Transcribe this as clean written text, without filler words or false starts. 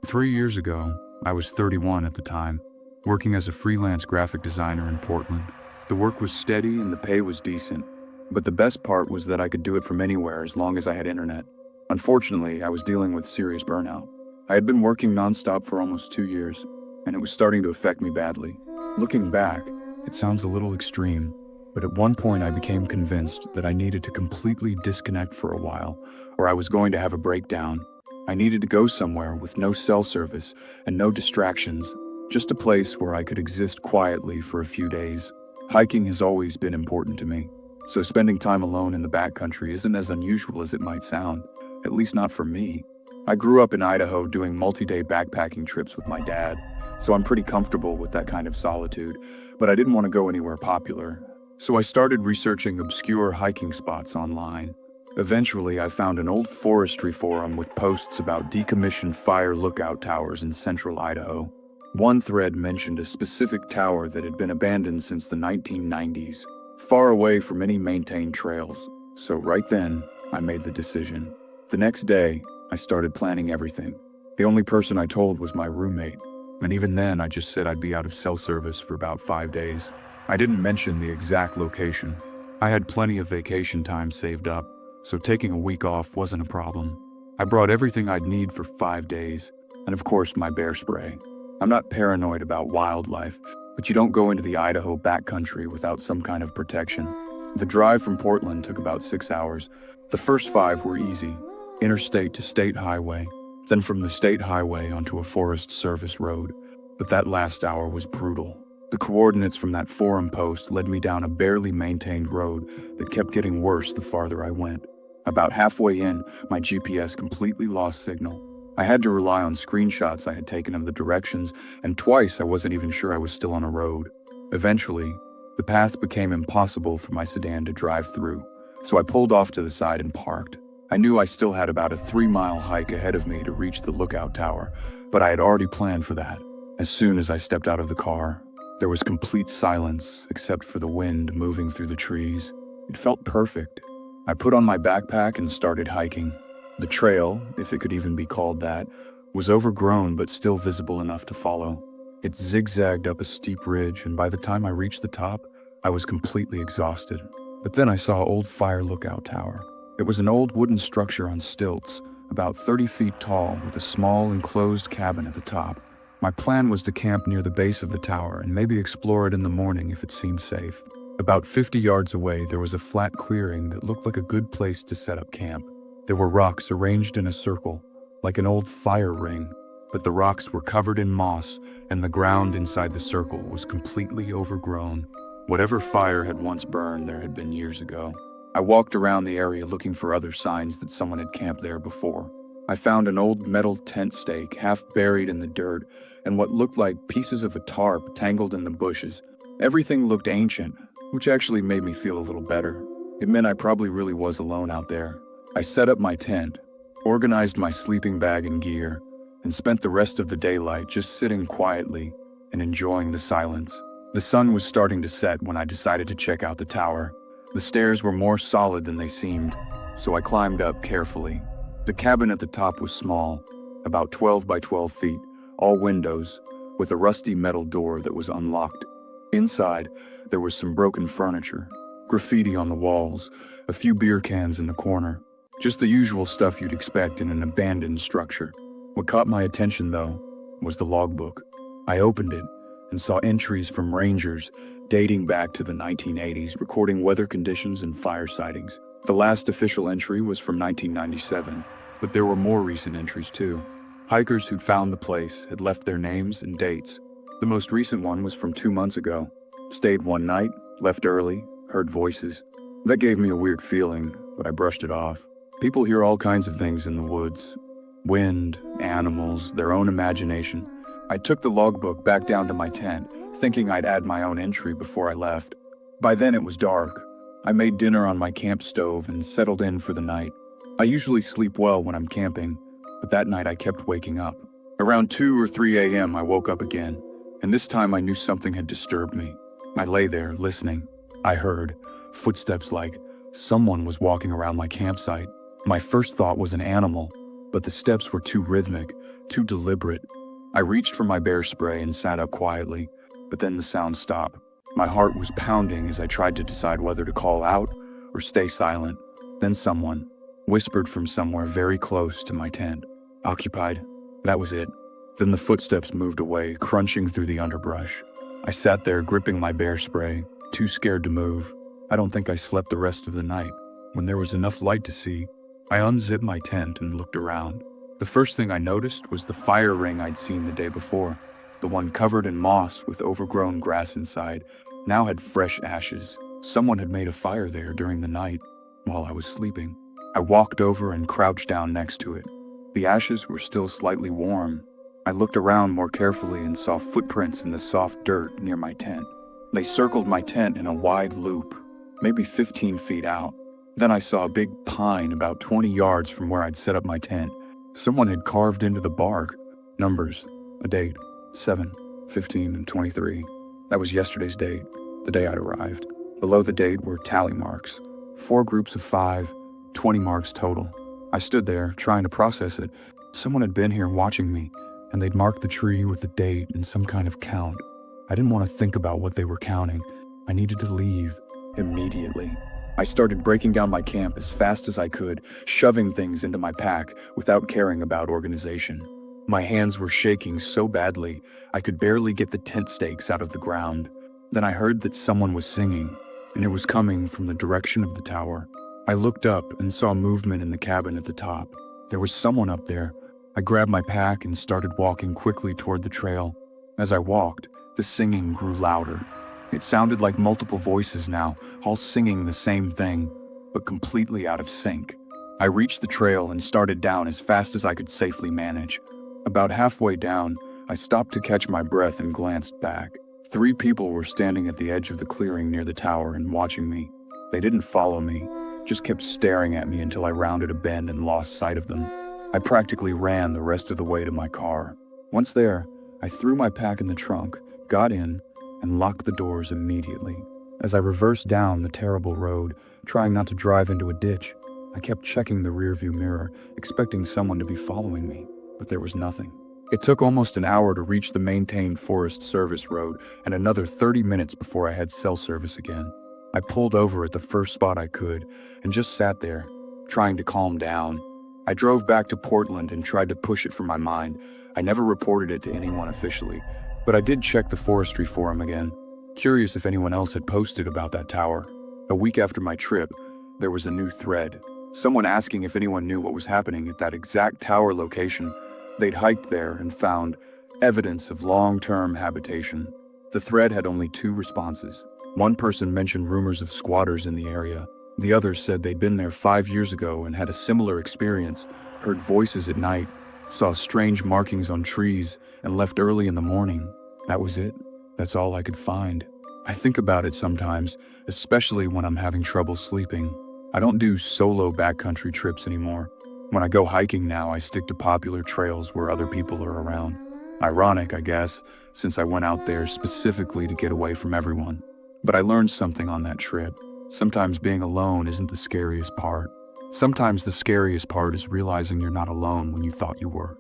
3 years ago, I was 31 at the time, working as a freelance graphic designer in Portland. The work was steady and the pay was decent, but the best part was that I could do it from anywhere as long as I had internet. Unfortunately, I was dealing with serious burnout. I had been working nonstop for almost 2 years, and it was starting to affect me badly. Looking back, it sounds a little extreme, but at one point I became convinced that I needed to completely disconnect for a while, or I was going to have a breakdown. I needed to go somewhere with no cell service and no distractions, just a place where I could exist quietly for a few days. Hiking has always been important to me, so spending time alone in the backcountry isn't as unusual as it might sound, at least not for me. I grew up in Idaho doing multi-day backpacking trips with my dad, so I'm pretty comfortable with that kind of solitude, but I didn't want to go anywhere popular. So I started researching obscure hiking spots online. Eventually, I found an old forestry forum with posts about decommissioned fire lookout towers in central Idaho. One thread mentioned a specific tower that had been abandoned since the 1990s, far away from any maintained trails. So right then, I made the decision. The next day, I started planning everything. The only person I told was my roommate, and even then I just said I'd be out of cell service for about 5 days. I didn't mention the exact location. I had plenty of vacation time saved up, so taking a week off wasn't a problem. I brought everything I'd need for 5 days, and of course my bear spray. I'm not paranoid about wildlife, but you don't go into the Idaho backcountry without some kind of protection. The drive from Portland took about 6 hours. The first 5 were easy, interstate to state highway, then from the state highway onto a Forest Service road. But that last hour was brutal. The coordinates from that forum post led me down a barely maintained road that kept getting worse the farther I went. About halfway in, my GPS completely lost signal. I had to rely on screenshots I had taken of the directions, and twice I wasn't even sure I was still on a road. Eventually, the path became impossible for my sedan to drive through, so I pulled off to the side and parked. I knew I still had about a 3-mile hike ahead of me to reach the lookout tower, but I had already planned for that. As soon as I stepped out of the car, there was complete silence except for the wind moving through the trees. It felt perfect. I put on my backpack and started hiking. The trail, if it could even be called that, was overgrown but still visible enough to follow. It zigzagged up a steep ridge, and by the time I reached the top, I was completely exhausted. But then I saw Old Fire Lookout Tower. It was an old wooden structure on stilts, about 30 feet tall, with a small enclosed cabin at the top. My plan was to camp near the base of the tower and maybe explore it in the morning if it seemed safe. About 50 yards away, there was a flat clearing that looked like a good place to set up camp. There were rocks arranged in a circle, like an old fire ring, but the rocks were covered in moss, and the ground inside the circle was completely overgrown. Whatever fire had once burned there had been years ago. I walked around the area looking for other signs that someone had camped there before. I found an old metal tent stake half buried in the dirt, and what looked like pieces of a tarp tangled in the bushes. Everything looked ancient, which actually made me feel a little better. It meant I probably really was alone out there. I set up my tent, organized my sleeping bag and gear, and spent the rest of the daylight just sitting quietly and enjoying the silence. The sun was starting to set when I decided to check out the tower. The stairs were more solid than they seemed, so I climbed up carefully. The cabin at the top was small, about 12 by 12 feet, all windows, with a rusty metal door that was unlocked. Inside, there was some broken furniture, graffiti on the walls, a few beer cans in the corner. Just the usual stuff you'd expect in an abandoned structure. What caught my attention, though, was the logbook. I opened it and saw entries from rangers dating back to the 1980s, recording weather conditions and fire sightings. The last official entry was from 1997, but there were more recent entries too. Hikers who'd found the place had left their names and dates. The most recent one was from 2 months ago. Stayed one night, left early, heard voices. That gave me a weird feeling, but I brushed it off. People hear all kinds of things in the woods. Wind, animals, their own imagination. I took the logbook back down to my tent, thinking I'd add my own entry before I left. By then it was dark. I made dinner on my camp stove and settled in for the night. I usually sleep well when I'm camping, but that night I kept waking up. Around 2 or 3 a.m. I woke up again, and this time I knew something had disturbed me. I lay there, listening. I heard footsteps like someone was walking around my campsite. My first thought was an animal, but the steps were too rhythmic, too deliberate. I reached for my bear spray and sat up quietly, but then the sound stopped. My heart was pounding as I tried to decide whether to call out or stay silent. Then someone whispered from somewhere very close to my tent. "Occupied." That was it. Then the footsteps moved away, crunching through the underbrush. I sat there gripping my bear spray, too scared to move. I don't think I slept the rest of the night. When there was enough light to see, I unzipped my tent and looked around. The first thing I noticed was the fire ring I'd seen the day before. The one covered in moss with overgrown grass inside now had fresh ashes. Someone had made a fire there during the night while I was sleeping. I walked over and crouched down next to it. The ashes were still slightly warm. I looked around more carefully and saw footprints in the soft dirt near my tent. They circled my tent in a wide loop, maybe 15 feet out. Then I saw a big pine about 20 yards from where I'd set up my tent. Someone had carved into the bark numbers, a date, 7, 15, and 23. That was yesterday's date, the day I'd arrived. Below the date were tally marks, 4 groups of 5, 20 marks total. I stood there, trying to process it. Someone had been here watching me, and they'd marked the tree with the date and some kind of count. I didn't want to think about what they were counting. I needed to leave immediately. I started breaking down my camp as fast as I could, shoving things into my pack without caring about organization. My hands were shaking so badly, I could barely get the tent stakes out of the ground. Then I heard that someone was singing, and it was coming from the direction of the tower. I looked up and saw movement in the cabin at the top. There was someone up there. I grabbed my pack and started walking quickly toward the trail. As I walked, the singing grew louder. It sounded like multiple voices now, all singing the same thing, but completely out of sync. I reached the trail and started down as fast as I could safely manage. About halfway down, I stopped to catch my breath and glanced back. 3 people were standing at the edge of the clearing near the tower and watching me. They didn't follow me, just kept staring at me until I rounded a bend and lost sight of them. I practically ran the rest of the way to my car. Once there, I threw my pack in the trunk, got in, and locked the doors immediately. As I reversed down the terrible road, trying not to drive into a ditch, I kept checking the rearview mirror, expecting someone to be following me, but there was nothing. It took almost an hour to reach the maintained Forest Service road and another 30 minutes before I had cell service again. I pulled over at the first spot I could and just sat there, trying to calm down. I drove back to Portland and tried to push it from my mind. I never reported it to anyone officially, but I did check the forestry forum again, curious if anyone else had posted about that tower. A week after my trip, there was a new thread. Someone asking if anyone knew what was happening at that exact tower location. They'd hiked there and found evidence of long-term habitation. The thread had only 2 responses. One person mentioned rumors of squatters in the area. The other said they'd been there 5 years ago and had a similar experience, heard voices at night, saw strange markings on trees, and left early in the morning. That was it. That's all I could find. I think about it sometimes, especially when I'm having trouble sleeping. I don't do solo backcountry trips anymore. When I go hiking now, I stick to popular trails where other people are around. Ironic, I guess, since I went out there specifically to get away from everyone. But I learned something on that trip. Sometimes being alone isn't the scariest part. Sometimes the scariest part is realizing you're not alone when you thought you were.